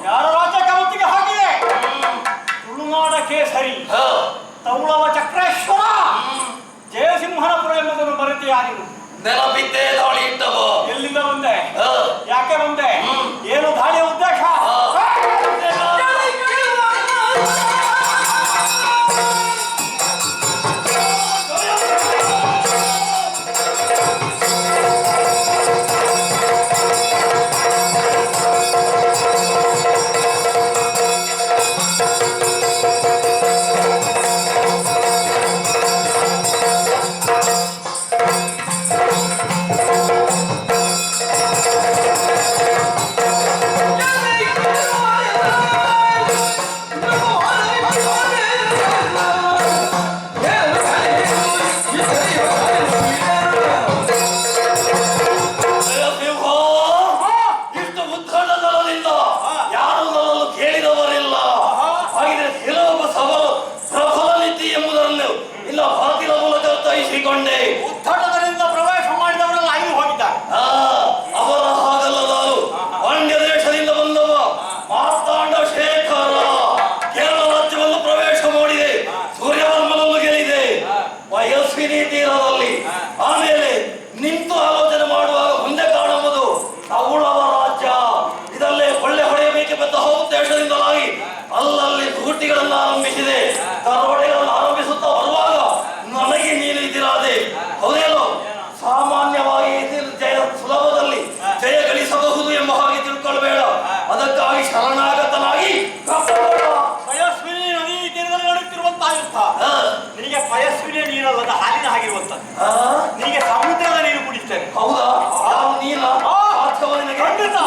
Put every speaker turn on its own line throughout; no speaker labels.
ಯಾರ ರಾಜ್ಯ ಕವತಿಗೆ ಹಾಕಿದೆ ತುಳುನಾಡ ಕೇಸರಿ ತೌಳವ ಚಕ್ರೇಶ್ವರ ಜಯಸಿಂಹನಪುರ ಎಂಬುದನ್ನು ಬರೆದಿಯಾಗಿರು.
ನೆನಪಿದ್ದೇ ದಾಳಿ ಇಟ್ಟವು.
ಎಲ್ಲಿಂದ ಬಂದೆ? ಯಾಕೆ ಬಂದೆ? ಏನು ದಾಳಿಯ ಉದ್ದೇಶ? ಉತ್ತಟದಿಂದ ಪ್ರವೇಶ ಮಾಡಿದವರೆಲ್ಲ ಐದು ಹೋಗಿದ್ದಾರೆ.
ಅವರ ಹಾಗಲ್ಲ, ನಾನು ಪಾಂಡ್ಯ ದೇಶದಿಂದ ಬಂದವ ಮಾರ್ತಾಂಡ ಶೇಖರ ಕೇರಳ ರಾಜ್ಯವನ್ನು ಪ್ರವೇಶ ಮಾಡಿದೆ, ಸೂರ್ಯವರ್ಮನನ್ನು ಗೆಲ್ಲಿದೆ ಯಶಸ್ವಿನಿ ತೀರದಲ್ಲಿ. ಆಮೇಲೆ ನಿಂತು ಆಲೋಚನೆ ಮಾಡುವಾಗ ಮುಂದೆ ಕಾಣುವುದು ತೌಳವ ರಾಜ್ಯ. ಇದಲ್ಲೇ ಕೊಳ್ಳೆ ಹೊಡೆಯಬೇಕೆಂಬ ಉದ್ದೇಶದಿಂದಲಾಗಿ ಅಲ್ಲಲ್ಲಿ ಧೂಟಿಗಳನ್ನು ಆರಂಭಿಸಿದೆ. ದರೋಡೆಗಳನ್ನು ಆರಂಭಿಸುತ್ತಾ ಬರುವಾಗ ನನಗೆ ನೀನು ಇದಿರಾದೆ. ಹೌದೇನೋ? ಸಾಮಾನ್ಯವಾಗಿ ಸುಲಭದಲ್ಲಿ ಜಯ ಗಳಿಸಬಹುದು ಎಂಬ ಹಾಗೆ ತಿಳ್ಕೊಳ್ಬೇಡ. ಅದಕ್ಕಾಗಿ ಶರಣಾಗತನಾಗಿ
ಪಯಸ್ವಿನಿ ನದಿ ತೀರದಲ್ಲಿ ನಡೆಯುತ್ತಿರುವಂತಹ ಯುದ್ಧ ನಿನಗೆ ಪಯಸ್ವಿನಿಯ ನೀರಲ್ಲದ ಹಾಲಿನ ಆಗಿರುವಂತದ್ದು. ನಿನಗೆ ಸಮುದ್ರದ ನೀರು ಕುಡಿಸ್ತೇನೆ.
ಹೌದಾ? ನೀನ
ಖಂಡಿತ.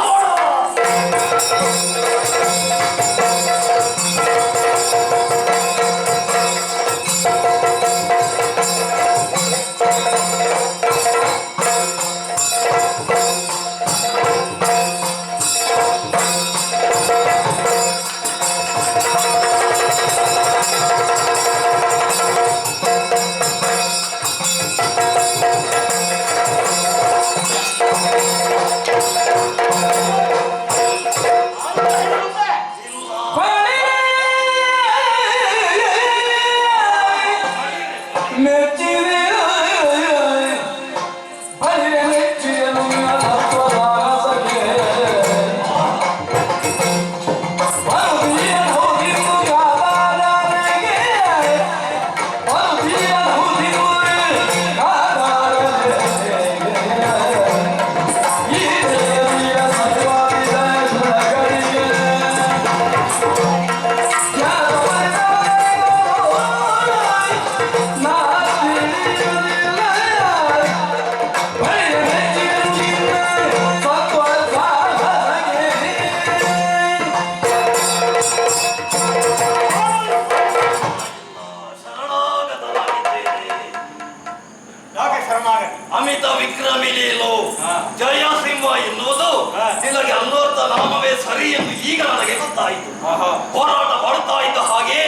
ಇಲ್ಲ ಅಮಿತ ವಿಕ್ರಮಿ ಲೀಲು
ಹಾ.
ಜಯಸಿಂಹ ಎನ್ನುವುದು
ಹಾ.
ನಿನಗೆ ಅನ್ವರ್ಥ ನಾಮವೇ ಸರಿ ಎಂದು ಈಗ ನನಗೆ ಗೊತ್ತಾಯಿತು. ಹೋರಾಟ ಮಾಡ್ತಾ ಇದ್ದ ಹಾಗೆ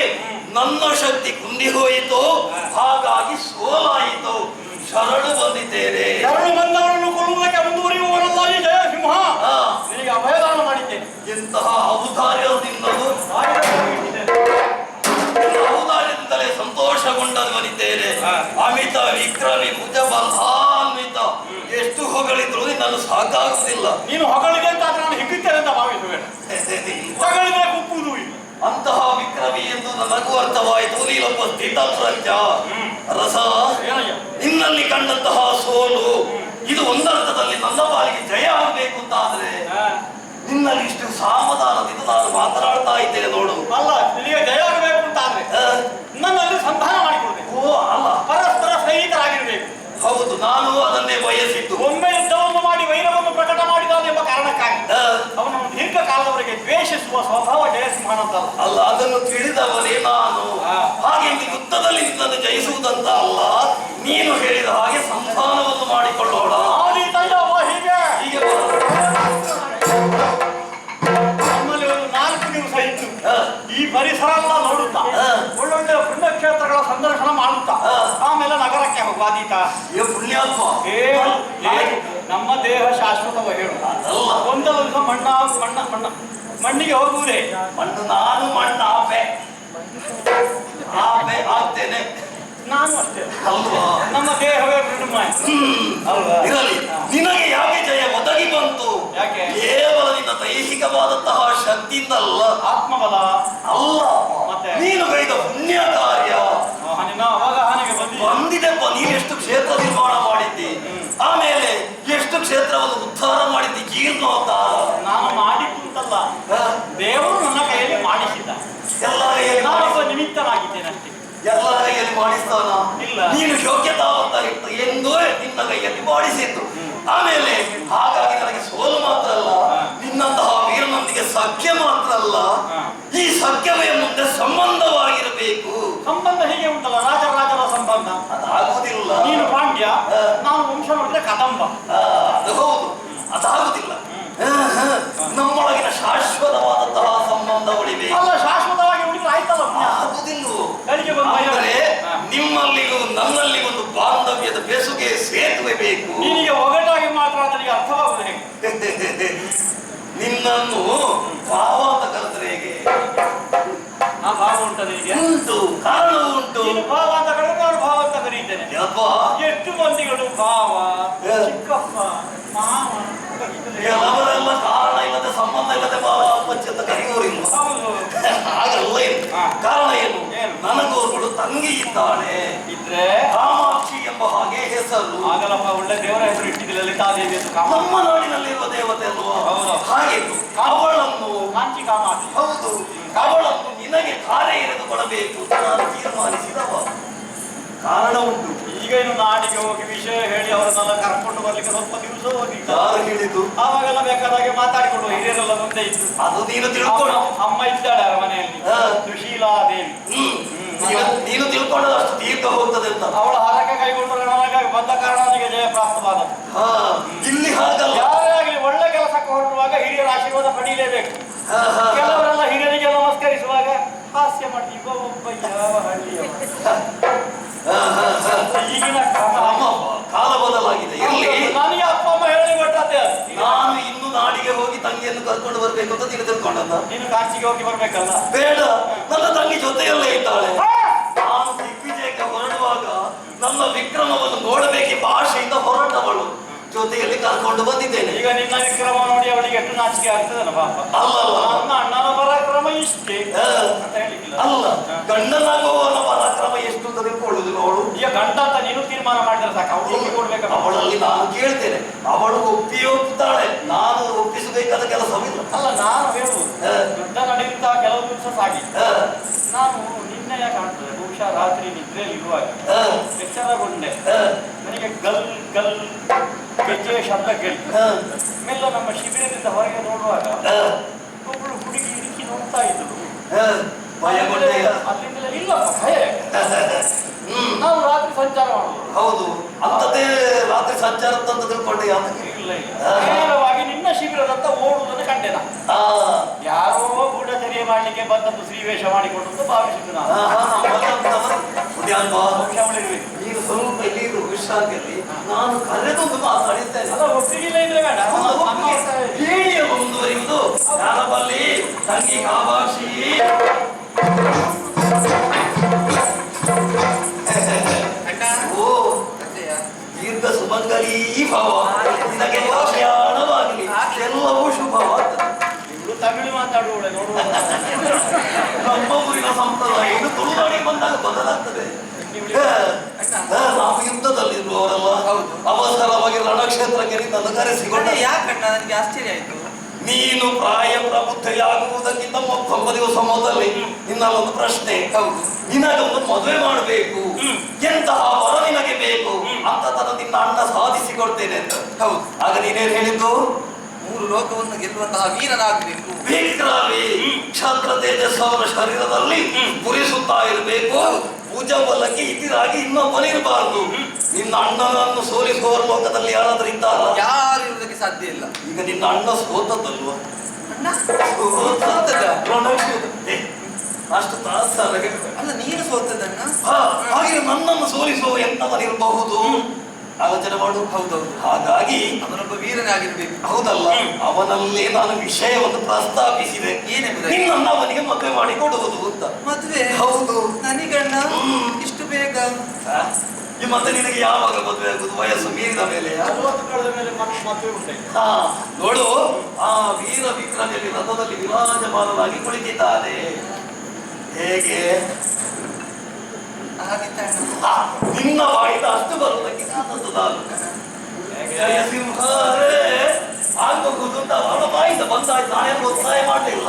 ನನ್ನ ಶಕ್ತಿ ಕುಂದಿ ಹೋಯಿತು, ಹಾಗಾಗಿ ಸೋಲಾಯಿತು. ಶರಣು ಬಂದಿದ್ದೇನೆ.
ಶರಣು ಬಂದವರನ್ನು ಕೊಲ್ಲುವುದಕ್ಕೆ ಮುಂದುವರಿಯುವವರಲ್ಲ ಈ ಜಯಸಿಂಹ.
ಹಾ.
ನಿನಗೆ ಅಭಯದಾನ ಮಾಡಿದ್ದೇನೆ.
ಎಂತಹ ಔದಾರ್ಯದಿಂದಲೂ ಔದಾರ್ಯದಿಂದಲೇ ಸಂತೋಷಗೊಂಡಿದ್ದೇನೆ. ಅಮಿತ ವಿಕ್ರಮಿ ಭುಜಬಂಧಾನ್ವಿತ ಎಷ್ಟು ಹೊಗಳಿದ್ರು ನಿನ್ನನ್ನು ಸಾಕಾಗುವುದಿಲ್ಲ.
ನೀನು ಹೊಗಳಿದೆ ಅಂತ ಆದ್ರೆ ನಾನು ಹಿಗ್ಗುತ್ತೇನೆ ಅಂತ ಭಾವಿಸುವೇನೆ. ಹೊಗಳಿದ್ರೆ ಕುಪ್ಪುವುದು ಇಲ್ಲ.
ಅಂತಹ ವಿಕ್ರಮಿ ಎಂದು ನನಗೂ ಅರ್ಥವಾಯಿತು. ನೀನೊಬ್ಬ ಸ್ಥಿತಪ್ರಜ್ಞ ರಸ. ನಿನ್ನಲ್ಲಿ ಕಂಡಂತಹ ಸೋಲು ಇದು ಒಂದರ್ಥದಲ್ಲಿ ನನ್ನ ಪಾಲಿಗೆ ಜಯ ಆಗಬೇಕು ಅಂತ ಆದ್ರೆ ನಿನ್ನಲ್ಲಿ ಇಷ್ಟು ಸಾಮಧಾನದಿಂದ ನಾನು ಮಾತನಾಡ್ತಾ ಇದ್ದೇನೆ ನೋಡು.
ಅಲ್ಲ, ನಿನಗೆ ಜಯ ಆಗಬೇಕು ಅಂತ ಆದ್ರೆ ನನ್ನಲ್ಲಿ ಸಂಧಾನ ಮಾಡಿಕೊಳ್ಬೇಕು.
ಓ ಅಲ್ಲ,
ಪರಸ್ಪರ ಸ್ನೇಹಿತರಾಗಿರ್ಬೇಕು.
ಹೌದು, ನಾನು ಅದನ್ನೇ ಬಯಸಿದ್ದು.
ಒಮ್ಮೆ ಯುದ್ಧವನ್ನು ಮಾಡಿ ವೈರವನ್ನು ಪ್ರಕಟ ಮಾಡಿದಾನೆ ಎಂಬ ಕಾರಣಕ್ಕಾಗಿ ಅವನನ್ನು ದೀರ್ಘಕಾಲದವರೆಗೆ ದ್ವೇಷಿಸುವ ಸ್ವಭಾವ ಜಯಸಿಂಹನದ್ದಲ್ಲ.
ಅಲ್ಲ, ಅದನ್ನು ತಿಳಿದವನೇ ನಾನು. ಹಾಗೆ ಯುದ್ಧದಲ್ಲಿ ನಿನ್ನನ್ನು ಜಯಿಸುವುದಂತ ಅಲ್ಲ, ನೀನು ಹೇಳಿದ ಹಾಗೆ ಸಂಧಾನವನ್ನು ಮಾಡಿಕೊಳ್ಳೋಣ.
ಹೀಗೆ
ಹೀಗೆ
ನಮ್ಮಲ್ಲಿ ಒಂದು 4 ದಿವಸ ಇತ್ತು. ಈ ಪರಿಸರ ಎಲ್ಲ ನೋಡುತ್ತಾ ಒಳ್ಳೊಳ್ಳೆ ಪುಣ್ಯಕ್ಷೇತ್ರಗಳ ಸಂದರ್ಶನ ಮಾಡುತ್ತಾ ಆಮೇಲೆ ನಗರಕ್ಕೆ ಹೋಗುವಾದೀತ.
ಪುಣ್ಯಾತ್ಮ,
ನಮ್ಮ ದೇಹ ಶಾಶ್ವತವ ಹೇಳು. ಒಂದಲ್ಲ ದಿವಸ ಮಣ್ಣಿಗೆ ಹೋಗುವುದೇ.
ಮಣ್ಣು ನಾನು ಮಣ್ಣು ಆಪೆ ಆಗ್ತೇನೆ.
ನಾನು ಅಷ್ಟೇ
ಅಲ್ವಾ?
ನಮ್ಮ ದೇಹವೇ ಮೃದುಮಯ ಅಲ್ವಾ?
ಇರಲಿ, ನಿನಗೆ ಯಾಕೆ ಜಯ ಒದಗಿ ಬಂತು?
ಯಾಕೆ?
ಕೇವಲ ನಿನ್ನ ದೈಹಿಕವಾದಂತಹ ಶಕ್ತಿಯಿಂದಲ್ಲ,
ಆತ್ಮಬಲ
ಅಲ್ಲ,
ಮತ್ತೆ
ನೀನು ಗೈದ ಪುಣ್ಯ ಕಾರ್ಯ
ಅವಗಾಹನೆಗೆ
ಬಂದಿದೆಪ್ಪ. ನೀನೆಷ್ಟು ಕ್ಷೇತ್ರ ನಿರ್ಮಾಣ ಮಾಡಿದ್ದಿ, ಆಮೇಲೆ ಎಷ್ಟು ಕ್ಷೇತ್ರವನ್ನು ಉದ್ಧಾರ ಮಾಡಿದ್ದಿ, ಜೀರ್ಣೋದ್ಧಾರ.
ನಾನು ಮಾಡಿದ್ದು ಅಂತಲ್ಲ, ದೇವರು ನನ್ನ ಕೈಯಲ್ಲಿ ಮಾಡಿಸಿದ್ದ.
ಎಲ್ಲ ಕೈಯಲ್ಲಿ
ನಾನೊಬ್ಬ ನಿಮಿತ್ತನಾಗಿದ್ದೇನೆ ಅಷ್ಟೇ.
ಎಲ್ಲ ಕೈಯಲ್ಲಿ ಮಾಡಿಸ್ತಾನ
ಇಲ್ಲ.
ನೀನು ಯೋಗ್ಯತಾವಂತ ಇತ್ತು ಎಂದೂ ನಿನ್ನ ಕೈಯಲ್ಲಿ ಮಾಡಿಸಿದ್ದು. ಆಮೇಲೆ ಹಾಗಾಗಿ ನನಗೆ ಸೋಲು ಮಾತ್ರ ಅಲ್ಲ, ನಿನ್ನಂತಹ ವೀರನೊಂದಿಗೆ ಸಖ್ಯ ಮಾತ್ರ ಅಲ್ಲ, ಈ ಸಖ್ಯವೇ ಮುಂದೆ ಸಂಬಂಧವಾಗಿರಬೇಕು.
ಸಂಬಂಧ ಹೀಗೆ ಉಂಟಲ್ಲ, ರಾಜರ ಸಂಬಂಧ.
ಅದಾಗುವುದಿಲ್ಲ.
ನೀನು ಪಾಂಡ್ಯ, ನಾನು ವಂಶ ನೋಡಿದ್ರೆ ಕದಂಬ.
ಅದು ಹೌದು, ಅದಾಗುವುದಿಲ್ಲ. ನಮ್ಮೊಳಗಿನ ಶಾಶ್ವತವಾದಂತಹ ಸಂಬಂಧ ಉಳಿಬೇಕು.
ಅಲ್ಲ, ಶಾಶ್ವತವಾಗಿ ಉಳಿದ್ರೆ ಆಯ್ತಲ್ಲ.
ಆಗುವುದಿಲ್ಲ.
ಅಂದರೆ
ನಿಮ್ಮಲ್ಲಿಗೂ ನನ್ನಲ್ಲಿ ಒಂದು ಬಾಂಧವ್ಯದ ಬೆಸುಗೆ ಸೇತುವೆ ಬೇಕು.
ನಿನಗೆ ಒಗಟಾಗಿ ಮಾತಾಡಿದ್ರೆ ಅರ್ಥವಾಗುವುದು.
ನಿನ್ನನ್ನು ಭಾವ ಅಂತ ಕರೆದ್ರೆ ಹೇಗೆ?
ಆ ಭಾವ ಉಂಟು ನಿನಗೆ?
ಉಂಟು, ಕಾರಣ ಉಂಟು.
ನೀನು ಭಾವ ಅಂತ ಕರೆದ್ರೆ ನಾನು ಭಾವ ಅಂತ ಕರೀತೇನೆ. ಎಷ್ಟು ಮಂದಿಗಳು ಭಾವ, ಚಿಕ್ಕಪ್ಪ, ಮಾವ
ಅವರೆಲ್ಲ ಕಾರಣ ಇಲ್ಲದೆ ಸಂಬಂಧ ಇಲ್ಲದೆ ಭಾವ ಅಪ್ಪಚ್ಚಿ ಅಂತ ಕರೆಯುವರಿಲ್ಲ. ಹಾಗಲ್ಲ. ಕಾರಣ ಏನು? ನನಗೋರ್ಗಳು ತಂಗಿ ಇದ್ದಾಳೆ,
ಇದ್ರೆ
ಕಾಮಾಕ್ಷಿ ಎಂಬ ಹಾಗೆ ಹೆಸರು.
ಆಗಲಪ್ಪ, ಒಳ್ಳೆ ದೇವರ ಹೆಸರು ಇಟ್ಟಿದ್ದಿಲ್ಲ, ಲಲಿತಾದೇವಿ ಅಂತ.
ನಮ್ಮ ನಾಡಿನಲ್ಲಿರುವ ದೇವತೆ ಅಲ್ವಾ? ಹಾಗೆ ಅವಳನ್ನು
ಕಾಂಚಿ ಕಾಮಾಕ್ಷಿ.
ಹೌದು, ಅವಳನ್ನು ನಿನಗೆ ಕಾರ್ಯ ಎರೆದು ಕೊಡಬೇಕು ನಾನು ತೀರ್ಮಾನಿಸಿದವ. ಕಾರಣ ಉಂಟು.
ಈಗ ಇನ್ನು ನಾಡಿಗೆ ಹೋಗಿ ವಿಷಯ ಹೇಳಿ ಅವರನ್ನೆಲ್ಲ ಕರ್ಕೊಂಡು ಬರ್ಲಿಕ್ಕೆ ಸ್ವಲ್ಪ ದಿವಸ ಹೋಗಿದ್ದ.
ಯಾರು ಹೇಳಿದ್ದು?
ಆವಾಗೆಲ್ಲ ಬೇಕಾದಾಗೆ ಮಾತಾಡಿಕೊಂಡು ಹಿರಿಯರೆಲ್ಲ ಮುಂದೆ ಇತ್ತು.
ಅದು ನೀನು ತಿಳ್ಕೊಂಡು.
ಅಮ್ಮ ಇದ್ದಾಳೆ ಮನೆಯಲ್ಲಿ, ಸುಶೀಲಾದೇವಿ.
ನೀನು ತಿಳ್ಕೊಂಡದಷ್ಟು ತೀರ್ಥ ಹೋಗ್ತದೆ ಅಂತ.
ಅವಳ ಹರಕೆ ಕೈಗೊಂಡು ನನಗಾಗಿ ಬಂದ ಕಾರಣ ನನಗೆ ಜಯ ಪ್ರಾಪ್ತವಾದ.
ಇಲ್ಲಿ ಹಾಗಲ್ಲ.
ಯಾರೇ ಆಗಲಿ ಒಳ್ಳೆ ಕೆಲಸಕ್ಕೆ ಹೊರಡುವಾಗ ಹಿರಿಯರ ಆಶೀರ್ವಾದ ಪಡೀಲೇಬೇಕು. ಕೆಲವರೆಲ್ಲ ಹಿರಿಯರಿಗೆ ನಮಸ್ಕರಿಸುವಾಗ ಹಾಸ್ಯ ಮಾಡಿ ಒಬ್ಬ ಯಾವ ಹಳ್ಳಿಯ ಈಗಿನ
ಕಾಲ ಬದಲಾಗಿದೆ. ಇಲ್ಲಿ
ನನಗೆ ಅಪ್ಪ ಅಮ್ಮ ಹೇಳಿ ಕೊಟ್ಟದ್ದೇ.
ನಾನು ಇನ್ನು ನಾಡಿಗೆ ಹೋಗಿ ತಂಗಿಯನ್ನು ಕರ್ಕೊಂಡು ಬರ್ಬೇಕು ಅಂತ ನೀನು ತಿಳ್ಕೊಂಡಂತ.
ನೀನು ಕಾಂಚಿಗೆ ಹೋಗಿ ಬರ್ಬೇಕಲ್ಲ?
ಬೇಡ, ನನ್ನ ತಂಗಿ ಜೊತೆಯಲ್ಲೇ ಇದ್ದಾಳೆ. ನಾನು ದಿಗ್ವಿಜಯಕ್ಕೆ ಹೊರಡುವಾಗ ನನ್ನ ವಿಕ್ರಮವನ್ನು ನೋಡಬೇಕೆಂಬ ಆಶೆಯಿಂದ ಹೊರಟವಳು ಜೊತೆಯಲ್ಲಿ ಕರ್ಕೊಂಡು ಬಂದಿದ್ದೇನೆ.
ಈಗ ನಿನ್ನ ವಿಕ್ರಮ ನೋಡಿ ಅವಳಿಗೆ ಎಷ್ಟು ನಾಚಿಕೆ ಆಗ್ತದಲ್ಲ ಪಾಪ.
ಅಲ್ಲಲ್ಲ,
ನನ್ನ ಅಣ್ಣನ ಪರಾಕ್ರಮ ಇಷ್ಟೇ ಅಂತ ಹೇಳಿಲ್ಲ.
ಅಲ್ಲ, ಗಂಡನಾಗುವವನ ಪರಾಕ್ರಮ ಎಷ್ಟು ಅಂತ ತಿಳ್ಕೊಳ್ಳುದು ನೋಡು.
ಈಗ ಗಂಡ ಅಂತ ನೀನು ತೀರ್ಮಾನ ಮಾಡಿದ್ರೆ ಸಾಕು, ಅವಳು ಕೊಡ್ಬೇಕ.
ಅವಳಲ್ಲಿ ನಾನು ಕೇಳ್ತೇನೆ, ಅವಳು ಒಪ್ಪಿತಾಳೆ, ನಾನು ಒಪ್ಪಿಸಬೇಕಾದ ಕೆಲಸವಿಲ್ಲ.
ಅಲ್ಲ, ನಾನು ಹೇಳುವುದು ಯುದ್ಧ ನಡೆಯುತ್ತಾ ಕೆಲವು ದಿವಸ ಸಾಗಿ ನಾನು ನಿನ್ನೆಯ ಕಾಣ್ತದೆ, ಬಹುಶಃ ರಾತ್ರಿ ನಿದ್ರೆಯಲ್ಲಿ ಇರುವಾಗ ಎಚ್ಚರಗೊಂಡೆ. ನನಗೆ ಗಲ್ ಗಲ್ ಗೆಜ್ಜೆಯ ಶಬ್ದ ಕೇಳಿ ಮೆಲ್ಲ ನಮ್ಮ ಶಿಬಿರದಿಂದ ಹೊರಗೆ ನೋಡುವಾಗ ಒಬ್ಬಳು ಹುಡುಗಿ ಇರಿಕಿ ನೋಡ್ತಾ ಇದ್ದಳು.
ಭಯಗೊಂಡೆಯ
ಅಲ್ಲಿಂದಲೇ ಇಲ್ಲಪ್ಪ ಭಯ. ನಾವು ರಾತ್ರಿ ಸಂಚಾರ ಮಾಡುದು.
ಹೌದು, ಅಂತದೇ ರಾತ್ರಿ ಸಂಚಾರ ಅಂತ ತಿಳ್ಕೊಂಡೆ.
ಇಲ್ಲ ನೇರವಾಗಿ ನಿನ್ನ ಶಿಬಿರದತ್ತ ಓಡುವುದನ್ನು ಕಂಡೆ ನಾನು. ಯಾರೋ ಗೂಢಚರ್ಯೆ ಮಾಡ್ಲಿಕ್ಕೆ ಬಂದದ್ದು ಶ್ರೀವೇಷ ಮಾಡಿಕೊಂಡು ಅಂತ ಭಾವಿಸಿದ್ದು ನಾನು.
ನೀನು ಸ್ವಲ್ಪ ಇಲ್ಲಿ ವಿಶ್ರಾಂತಿಯಲ್ಲಿ ನಾನು ಕರೆದೊಂದು ಮಾತಾಡಿದ್ದೇನೆ.
ಅಲ್ಲ ಒಪ್ಪಿಗಿಲ್ಲ ಇದ್ರೆ ಬೇಡ
ಹೇಳಿ ಮುಂದುವರಿಯುವುದು. ಯಾರಬಲ್ಲಿ ತಂಗಿ ಕಾಮಾಕ್ಷಿ ಓ ದೀರ್ಘ ಸುಮಂಗಲೀ ಭವ, ನಿನಗೆ ಕಲ್ಯಾಣವಾಗಲಿ, ಎಲ್ಲವೂ ಶುಭವಾಗ್ತದೆ.
ಇವರು ತಮಿಳು ಮಾತಾಡುವಳೆ ನೋಡುವ.
ನಮ್ಮ ಊರಿನ ಸಂಪ್ರದಾಯ ಇದು ತುಳುನಾಡಿಗೆ ಬಂದಾಗ ಬದಲಾಗ್ತದೆ. ನಾವು ಯುದ್ಧದಲ್ಲಿರುವವರಲ್ಲ, ಅವಸರವಾಗಿ ರಣಕ್ಷೇತ್ರಕ್ಕೆ ನಿನ್ನನ್ನು ಕರೆಸಿಕೊಂಡೆ.
ಯಾಕಣ್ಣ ನನಗೆ ಆಶ್ಚರ್ಯ ಆಯ್ತು.
ನೀನು ಪ್ರಾಯ ಪ್ರಬುದ್ಧೆಯಾಗುವುದಕ್ಕಿಂತ 9 ದಿವಸ ಮೊದಲೇ ನಿನ್ನಲ್ಲೊಂದು ಪ್ರಶ್ನೆ. ನಿನಗೊಂದು ಮದುವೆ ಮಾಡಬೇಕು, ಎಂತಹ ವರ ನಿನಗೆ ಬೇಕು ಅಂತ ನಿನ್ನ ಅಣ್ಣ ಸಾಧಿಸಿಕೊಡ್ತೇನೆ ಅಂತ.
ಹೌದು,
ಆಗ ನೀನೇನು ಹೇಳಿದ್ದು?
3 ಲೋಕವನ್ನು ಗೆಲ್ಲುವಂತಹ ವೀರನಾಗಬೇಕು.
ವಿಕ್ರಮಿ ಕ್ಷಾತ್ರ ತೇಜಸ್ಸು ಅವರ ಶರೀರದಲ್ಲಿ ಪುರಿಸುತ್ತಾ ಇರಬೇಕು. ಭುಜಬಲಕ್ಕೆ ಇತಿರಾಗಿ ಇನ್ನೊಬ್ಬನಿರಬಾರದು. ನಿನ್ನ ಅಣ್ಣನನ್ನು ಸೋಲಿಸುವವರ ಲೋಕದಲ್ಲಿ ಯಾರಾದ್ರೂ ಇದ್ದಾರ?
ಯಾರು ಇರುವುದಕ್ಕೆ ಸಾಧ್ಯ ಇಲ್ಲ.
ಈಗ ನಿನ್ನ ಅಣ್ಣ ಸೋತದ್ದಲ್ವ? ಅಷ್ಟು ತಾತ್ಸಾರಗೆ
ಅಲ್ಲ, ನೀನು ಸೋತದಣ್ಣ.
ಹಾಗೆ ನನ್ನನ್ನು ಸೋಲಿಸುವ ಎಂತವನಿರಬಹುದು ಆಲೋಚನೆ ಮಾಡು.
ಹೌದೌದು,
ಹಾಗಾಗಿ
ಅವನೊಬ್ಬ ವೀರನೇ ಆಗಿರ್ಬೇಕು.
ಹೌದಲ್ಲ, ಅವನಲ್ಲೇ ನಾನು ವಿಷಯವನ್ನು ಪ್ರಸ್ತಾಪಿಸಿದೆ.
ಏನೆಂಬುದು?
ನಿನ್ನನ್ನು ಅವನಿಗೆ ಮದುವೆ ಮಾಡಿ ಕೊಡುವುದು ಅಂತ.
ಮದುವೆ?
ಹೌದು.
ನನಗಣ್ಣ ಇಷ್ಟು ಬೇಗ?
ಮತ್ತೆ ನಿನಗೆ ಯಾವಾಗ ಮದುವೆ ಆಗುದು? ವಯಸ್ಸು ಮೀರಿದ ಮೇಲೆ?
40 ಕಳೆದ ಮೇಲೆ ಮದುವೆ ಉಂಟೆ.
ನೋಡು, ಆ ವೀರ ವಿಕ್ರಮಿಯಲ್ಲಿ ರಥದಲ್ಲಿ ವಿರಾಜಮಾನವಾಗಿ ಕುಳಿತಿದ್ದಾನೆ. ಹೇಗೆ? ನಿನ್ನ ಬಾಯಿದ ಅಷ್ಟು ಬರುವುದಕ್ಕೆ ಕಾದದ್ದು ನಾನು. ಜಯಸಿಂಹರೇ ಆಗಬಹುದು ಅಂತ ಅವಳ ಬಾಯಿಂದ ಬಂದಾಯ್ತು. ನಾನೇನು ಒತ್ತಾಯ ಮಾಡಲಿಲ್ಲ.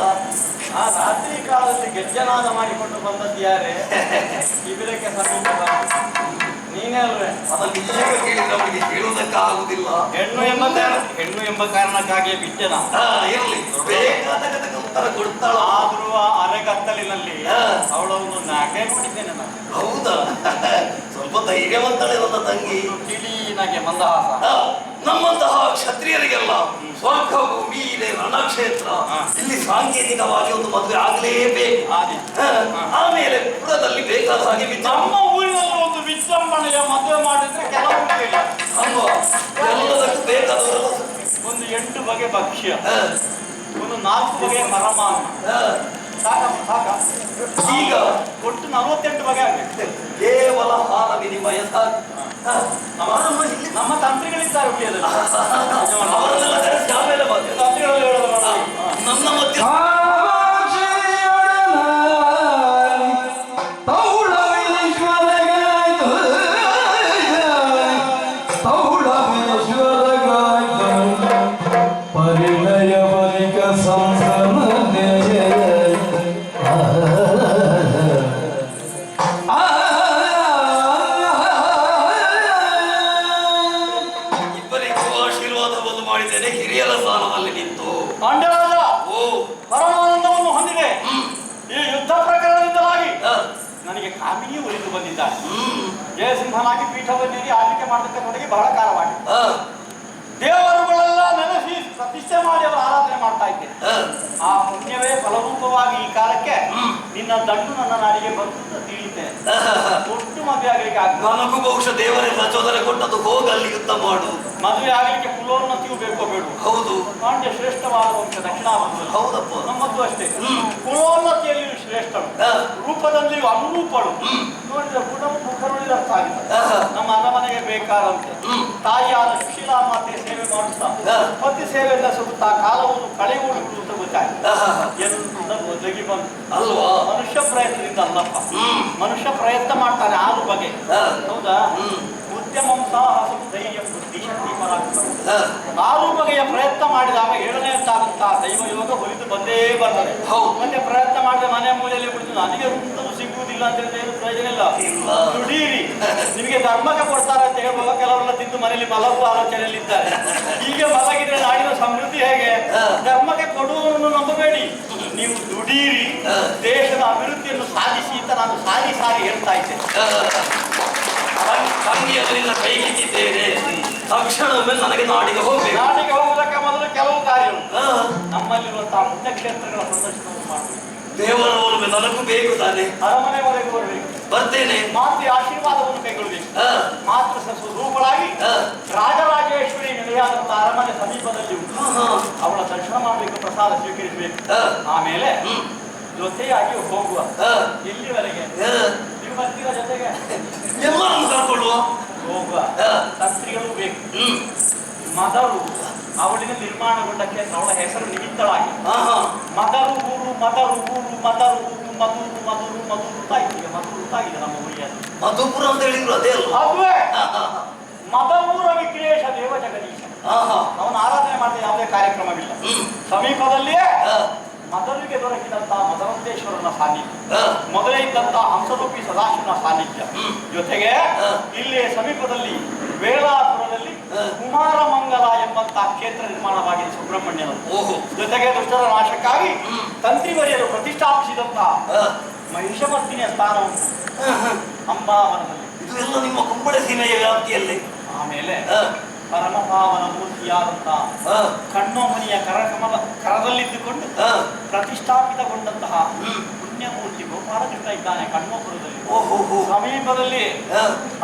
ಆ ರಾತ್ರಿ ಕಾಲದಲ್ಲಿ ಗೆಜ್ಜನಾದ ಮಾಡಿಕೊಂಡು ಬಂದದ್ದು ಯಾರೇ? ಶಿಬಿರಕ್ಕೆ ಸಮೀಪ ನೀನೇ ಅಲ್ವೇ?
ಅದನ್ನು ಈಗ ಕೇಳಿದ್ರೆ ಅವನಿಗೆ ಕೇಳುವುದಕ್ಕೆ ಆಗುದಿಲ್ಲ.
ಹೆಣ್ಣು ಎಂಬ ಕಾರಣಕ್ಕಾಗಿಯೇ ಬಿಟ್ಟೆ ನಾವು.
ಇರಲಿ, ಬೇಕಾದ ಕಥೆಗೆ ಉತ್ತರ ಕೊಡ್ತಾಳ.
ಆದ್ರೂ ಆ ಅರೆಗತ್ತಲಿನಲ್ಲಿ ಅವಳನ್ನು ನಾಕೆ ನೋಡಿದ್ದೇನೆ ನಾನು.
ಹೌದಾ? ಸ್ವಲ್ಪ ಧೈರ್ಯವಂತಳೆ ನನ್ನ ತಂಗಿ.
ತಿಳಿನಾಗೆ ಮಂದಹಾಸ.
ನಮ್ಮಂತಹ ಕ್ಷತ್ರಿಯರಿಗೆಲ್ಲ ಸ್ವರ್ಗ ಭೂಮಿ ಇದೆ, ರಣಕ್ಷೇತ್ರ. ಇಲ್ಲಿ ಸಾಂಕೇತಿಕವಾಗಿ ಒಂದು ಮದುವೆ ಆಗಲೇಬೇಕು. ಆಮೇಲೆ ಪುರದಲ್ಲಿ ಬೇಕಾದ ಹಾಗೆ
ನಮ್ಮ ಊರಿನಲ್ಲಿ ಒಂದು ವಿಜೃಂಭಣೆಯ ಮದುವೆ ಮಾಡಿದ್ರೆ ಕೆಲವು ಕೇಳಿ
ಅಲ್ವಾ? ಎಲ್ಲದಕ್ಕೂ ಬೇಕಾದವರೆಲ್ಲ
ಒಂದು 8 ಬಗೆ ಭಕ್ಷ್ಯ, ಒಂದು 4 ಬಗೆಯ ಮರಮಾನ ಸಾಕ.
ಈಗ
ಒಟ್ಟು 48 ಬಗೆ ಆಗಬೇಕು.
ಕೇವಲ ಹಾರ ವಿನಿಮಯ ಸಾಕು.
ನಮ್ಮ ತಂತ್ರಿಗಳಿದ್ದಾರೆ ಉಳಿಯೋದಿಲ್ಲ.
ಅವರನ್ನೆಲ್ಲ ಕರೆಸಿ ಆಮೇಲೆ ಬಂದೆ.
ತಂತ್ರಿಗಳಲ್ಲಿ ಹೇಳೋದು
ನನ್ನ ಮಧ್ಯೆ ಹಿರಿಯರ ಸ್ಥಾನದಲ್ಲಿ ನಿಂತು
ಪಾಂಡ್ಯರಾಜ ಪರಮಾನಂದವನ್ನು ಹೊಂದಿದೆ. ಈ ಯುದ್ಧ ಪ್ರಕರಣದಿಂದಲಾಗಿ ನನಗೆ ಕಾಮಿನಿಯು ಉಳಿದು ಬಂದಿದ್ದಾನೆ. ಜಯಸಿಂಹನಾಗಿ ಪೀಠವನ್ನೇರಿ ಆಳ್ವಿಕೆ ಮಾಡತಕ್ಕ ನನಗೆ ಬಹಳ ಕಾಲವಾಗಿದೆ. ದೇವರುಗಳೆಲ್ಲ ನೆನೆಸಿ ಪ್ರತಿಷ್ಠೆ ಮಾಡಿ ಅವರ ಆರಾಧನೆ ಮಾಡ್ತಾ ಇದ್ದೆ. ಆ ಪುಣ್ಯವೇ ಫಲರೂಪವಾಗಿ ಈ ಕಾಲಕ್ಕೆ ನಿನ್ನ ದಂಡು ನನ್ನ ನಾಡಿಗೆ ಬಂದು ತಿಳಿಯುತ್ತೆ. ಒಟ್ಟು ಮದುವೆ ಆಗಲಿಕ್ಕೆ ಆಗ್ತದೆ.
ನನಗೂ ಬಹುಶಃ ದೇವರೇ ಪ್ರಚೋದನೆ ಕೊಟ್ಟದ್ದು, ಹೋಗಿ ಅಲ್ಲಿ ಯುದ್ಧ ಮಾಡು.
ಮದುವೆ ಆಗಲಿಕ್ಕೆ ಕುಲೋನ್ನತಿಯು ಬೇಕೋ ಬೇಡ?
ಹೌದು.
ಪಾಂಡ್ಯ ಶ್ರೇಷ್ಠವಾದ ವಂಶ ದಕ್ಷಿಣಾಭಾರತದಲ್ಲಿ.
ಹೌದಪ್ಪ,
ನಮ್ಮದು ಅಷ್ಟೇ. ಕುಲೋನ್ನತಿಯಲ್ಲಿಯೂ ಶ್ರೇಷ್ಠಳು, ರೂಪದಲ್ಲಿಯೂ ಅನುರೂಪಳು. ನೋಡಿದ್ರೆ ಗುಣವು ಮುಖರುಳಿದ ಅರ್ಥ ಆಗಿದೆ. ನಮ್ಮ ಅರಮನೆಗೆ ಬೇಕಾದಂತೆ ತಾಯಿಯಾದ ಸುಶೀಲಾ ಮಾತೆ ಸೇವೆ ಮಾಡುತ್ತಾ ಪತಿ ಸೇವೆಯಿಂದ ಸುತ್ತಾ ಕಾಲವನ್ನು ಕಳೆಯುವುದು ಅಂತ ಗೊತ್ತಾಯ್ತು. ಎಂದು ಒದಗಿ ಬಂತು
ಅಲ್ವಾ?
ಮನುಷ್ಯ ಪ್ರಯತ್ನದಿಂದ ಅಲ್ಲಪ್ಪ, ಮನುಷ್ಯ ಪ್ರಯತ್ನ ಮಾಡ್ತಾನೆ 6 ಬಗೆ. ಹೌದಾ? ಉದ್ಯಮಂ ಸಾಹಸಂ ಧೈರ್ಯಂ ಬುದ್ಧಿ ಶಕ್ತಿ ಪರಾಕ್ರಮ. 6 ಬಗೆಯ ಪ್ರಯತ್ನ ಮಾಡಿದಾಗ 7ನೇದಾದಂತಹ ದೈವಯೋಗ ಹೊಲಿದು ಬಂದೇ ಬರ್ತದೆ. ಮತ್ತೆ ಪ್ರಯತ್ನ ಮಾಡಿದ ಮನೆ ಮೂಲೆಯಲ್ಲಿ ಕುಳಿತು ನನಗೆ ಋತವು ಸಿಗುವುದಿಲ್ಲ ಅಂತ ಹೇಳಿದ್ರೆ ಏನು ಪ್ರಯೋಜನ ಇಲ್ಲ. ದುಡೀರಿ, ನಿಮಗೆ ಧರ್ಮಕ್ಕೆ ಕೊಡ್ತಾರೆ ಅಂತ ಹೇಳುವಾಗ ಕೆಲವರೆಲ್ಲ ತಿಂದು ಮನೆಯಲ್ಲಿ ಮಲಗುವ ಆಲೋಚನೆಯಲ್ಲಿ ಇದ್ದಾರೆ. ಹೀಗೆ ಮಲಗಿದ್ರೆ ನಾಡಿನ ಸಮೃದ್ಧಿ ಹೇಗೆ? ಧರ್ಮಕ್ಕೆ ಕೊಡುವವರನ್ನು ನಂಬಬೇಡಿ, ನೀವು ದುಡೀರಿ, ದೇಶದ ಅಭಿವೃದ್ಧಿಯನ್ನು ಸಾಧಿಸಿ ಅಂತ ನಾನು ಸಾರಿ ಸಾರಿ ಹೇಳ್ತಾ ಇದ್ದೇನೆ.
ತಂಗಿಯವರಿಂದ ಕೈಗಿಟ್ಟಿದ್ದೇನೆ. ತಕ್ಷಣವೇ ನನಗೆ ನಾಡಿಗೆ ಹೋಗ್ಬೇಕು.
ನಾಡಿಗೆ ಹೋಗುವುದಕ್ಕೆ ಮೊದಲು ಕೆಲವು ಕಾರ್ಯ ಉಂಟು. ನಮ್ಮಲ್ಲಿರುವಂತಹ ಪುಣ್ಯಕ್ಷೇತ್ರಗಳ ಸಂದರ್ಶನವನ್ನು ಮಾಡಬೇಕು.
ದೇವರ ಒಲುಮೆ ನನಗೂ ಬೇಕು ತಾನೆ.
ಅರಮನೆವರೆಗೂ ಬರಬೇಕು.
ಬರ್ತೇನೆ.
ಮಾತೃ ಆಶೀರ್ವಾದವನ್ನು ಕೈಗೊಳ್ಳಬೇಕು. ಮಾತೃ ಸ್ವರೂಪಳಾಗಿ ರಾಜರಾಜೇಶ್ವರಿ ನೆಲೆಯಾದಂತಹ ಅರಮನೆ ಸಮೀಪದಲ್ಲಿ ಉಂಟು. ಅವಳ ದರ್ಶನ ಮಾಡಬೇಕು, ಪ್ರಸಾದ ಸ್ವೀಕರಿಸಬೇಕು. ಆಮೇಲೆ ಜೊತೆಯಾಗಿ ಹೋಗುವ. ಎಲ್ಲಿವರೆಗೆ ನೀವು ಬರ್ತೀರ ಜೊತೆಗೆ?
ಎಲ್ಲರನ್ನು ಕರ್ಕೊಳ್ಳುವ.
ಹೋಗುವ. ತಂತ್ರಿಗಳು ಬೇಕು. ಮದರು ಅವಳಿಗೆ ನಿರ್ಮಾಣಗೊಂಡ ಕ್ಷೇತ್ರ, ಅವಳ ಹೆಸರು ನಿಮಿತ್ತಳಾಗಿ ಮದರು ಊರು ಮದರು ಊರು ಮದರು ಊರು ಮಧುರು ಮಧುರು ಮಧುರು ತಾಗಿದೆ. ಮಧುರು ತಾಗಿದೆ ನಮ್ಮ ಊರಿಯಲ್ಲಿ.
ಮಧುಪುರ ಅಂತ ಹೇಳಿದ್ರು ಅದೇ ಅಲ್ಲ?
ಅದುವೇ ಮದವೂರ ವಿಘ್ನೇಶ ದೇವ ಜಗದೀಶ. ಅವನ ಆರಾಧನೆ ಮಾಡಿದ ಯಾವುದೇ ಕಾರ್ಯಕ್ರಮವಿಲ್ಲ. ಸಮೀಪದಲ್ಲಿಯೇ ಮೊದಲಿಗೆ ದೊರಕಿದಂತಹ ಮದರಂತೇಶ್ವರನ ಸಾನ್ನಿಧ್ಯ, ಮೊದಲೇ ಇದ್ದಂತಹ ಹಂಸರೂಪಿ ಸದಾಶಿವನ ಸಾನ್ನಿಧ್ಯ, ಜೊತೆಗೆ ಇಲ್ಲಿ ಸಮೀಪದಲ್ಲಿ ವೇಳಾಪುರದಲ್ಲಿ ಕುಮಾರ ಮಂಗಲ ಎಂಬಂತಹ ಕ್ಷೇತ್ರ ನಿರ್ಮಾಣವಾಗಿದೆ ಸುಬ್ರಹ್ಮಣ್ಯನ. ಜೊತೆಗೆ ದುಷ್ಟರ ನಾಶಕ್ಕಾಗಿ ತಂತ್ರಿವರಿಯರು ಪ್ರತಿಷ್ಠಾಪಿಸಿದಂತಹ ಮಹಿಷಮರ್ದಿನಿಯ ಸ್ಥಾನವನ್ನು ಅಂಬಾವನದಲ್ಲಿ.
ಇದು ಎಲ್ಲ ನಿಮ್ಮ ಕುಂಬಳ ಸೀಮೆಯ ವ್ಯಾಪ್ತಿಯಲ್ಲಿ.
ಆಮೇಲೆ ಪರಮಪಾವನ ಮೂರ್ತಿಯಾದಂತಹ ಕಣ್ಣೊಮ್ಮನಿಯ ಕರದಲ್ಲಿದ್ದುಕೊಂಡು ಪ್ರತಿಷ್ಠಾಪಿತಗೊಂಡಂತಹ ಪುಣ್ಯಮೂರ್ತಿ ಗೋಪಾಲಕೃಷ್ಣ ಇದ್ದಾನೆ ಕಣ್ಣೋಪುರದಲ್ಲಿ. ಸಮೀಪದಲ್ಲಿ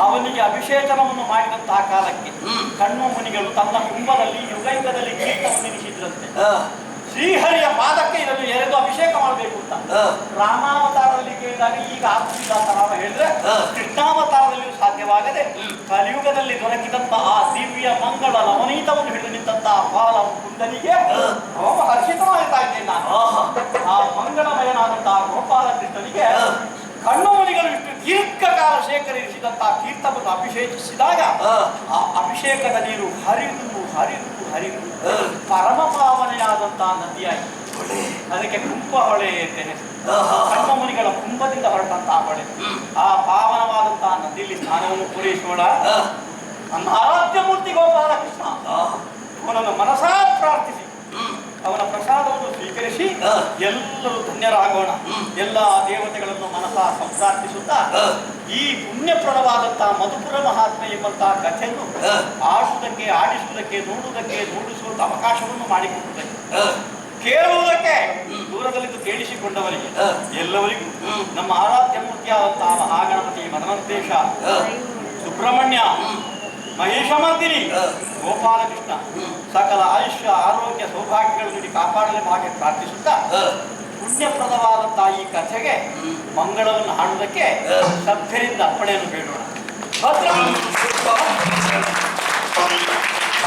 ಅವನಿಗೆ ಅಭಿಷೇಕನವನ್ನು ಮಾಡಿದಂತಹ ಕಾಲಕ್ಕೆ ಕಣ್ಣೊಮ್ಮನಿಗಳು ತನ್ನ ಕುಂಭದಲ್ಲಿ ಯುಗಯುಗದಲ್ಲಿ ಕಿರೀಟವನ್ನು ನಿಲ್ಲಿಸಿದ್ರಂತೆ. ಶ್ರೀಹರಿಯ ಪಾದಕ್ಕೆ ಇದನ್ನು ಎರೆದು ಅಭಿಷೇಕ ಮಾಡಬೇಕು ಅಂತ ರಾಮಾವತಾರದಲ್ಲಿ ಕೇಳಿದಾಗ ಈಗ ಆಗ್ತಿಲ್ಲ ಅಂತ ನಾವು ಹೇಳಿದ್ರೆ, ಕೃಷ್ಣಾವತಾರದಲ್ಲಿಯೂ ಸಾಧ್ಯವಾಗದೆ ಕಲಿಯುಗದಲ್ಲಿ ದೊರಕಿದಂತಹ ಆ ದಿವ್ಯ ಮಂಗಳ ನವನೀತವನ್ನು ಹಿಡಿದು ನಿಂತಹ ಬಾಲ ಕುಂದನಿಗೆ ಅವ ಹರ್ಷಿತವಾಗ್ತಾ ಇದ್ದೇನೆ ನಾನು. ಆ ಮಂಗಳಮಯನಾದಂತಹ ಗೋಪಾಲಕೃಷ್ಣನಿಗೆ ಕಣ್ಣುಮಣಿಗಳು ಇಷ್ಟು ದೀರ್ಘಕಾಲ ಶೇಖರಿಸಿದಂತಹ ತೀರ್ಥವನ್ನು ಅಭಿಷೇಕಿಸಿದಾಗ ಆ ಅಭಿಷೇಕದ ನೀರು ಹರಿದು ಹರಿದು ಹರಿದು ಪರಮ ಪಾವನೆಯಾದಂತಹ ನದಿಯಾಗಿ ಅದಕ್ಕೆ ಕುಂಭ ಹೊಳೆ ಅಂತ ಹೆಸರು. ಕಣ್ಣುಮಣಿಗಳ ಕುಂಭದಿಂದ ಹೊರಟಂತಹ ಹೊಳೆ. ಆ ಪಾವನವಾದಂತಹ ನದಿಯಲ್ಲಿ ಸ್ನಾನವನ್ನು ಪೂರೈಸೋಣ. ನನ್ನ ಆರಾಧ್ಯ ಮೂರ್ತಿ ಗೋಪಾಲಕೃಷ್ಣ ಅವನನ್ನು ಮನಸಾ ಪ್ರಾರ್ಥಿಸಿ ಅವನ ಪ್ರಸಾದವನ್ನು ಸ್ವೀಕರಿಸಿ ಎಲ್ಲರೂ ಧನ್ಯರಾಗೋಣ. ಎಲ್ಲ ದೇವತೆಗಳನ್ನು ಮನಸಾ ಸಂಪ್ರಾರ್ಥಿಸುತ್ತಾ ಈ ಪುಣ್ಯಪ್ರದವಾದಂತಹ ಮಧುಪುರ ಮಹಾತ್ಮೆ ಎಂಬಂತಹ ಕಥೆಯನ್ನು ಆಡುವುದಕ್ಕೆ, ಆಡಿಸುವುದಕ್ಕೆ, ನೋಡುವುದಕ್ಕೆ, ನೋಡಿಸುವಂತ ಅವಕಾಶವನ್ನು ಮಾಡಿಕೊಡುವುದಕ್ಕೆ, ಕೇಳುವುದಕ್ಕೆ, ದೂರದಲ್ಲಿದ್ದು ಕೇಳಿಸಿಕೊಂಡವರಿಗೆ ಎಲ್ಲವರಿಗೂ ನಮ್ಮ ಆರಾಧ್ಯ ಮೂರ್ತಿಯಾದಂತಹ ಮಹಾಗಣಪತಿ ಮದನಂತೇಶ ಸುಬ್ರಹ್ಮಣ್ಯ ಮಹಿಷಮರ್ದಿನಿ ಗೋಪಾಲಕೃಷ್ಣ ಸಕಲ ಆಯುಷ್ಯ ಆರೋಗ್ಯ ಸೌಭಾಗ್ಯಗಳು ನೀಡಿ ಕಾಪಾಡಲು ಹಾಗೆ ಪ್ರಾರ್ಥಿಸುತ್ತಾ ಪುಣ್ಯಪ್ರದವಾದಂತಹ ಈ ಕಥೆಗೆ ಮಂಗಳವನ್ನು ಹಾಡುವುದಕ್ಕೆ ಸಭ್ಯರಿಂದ ಅಪ್ಪಣೆಯನ್ನು ಬೇಡೋಣ.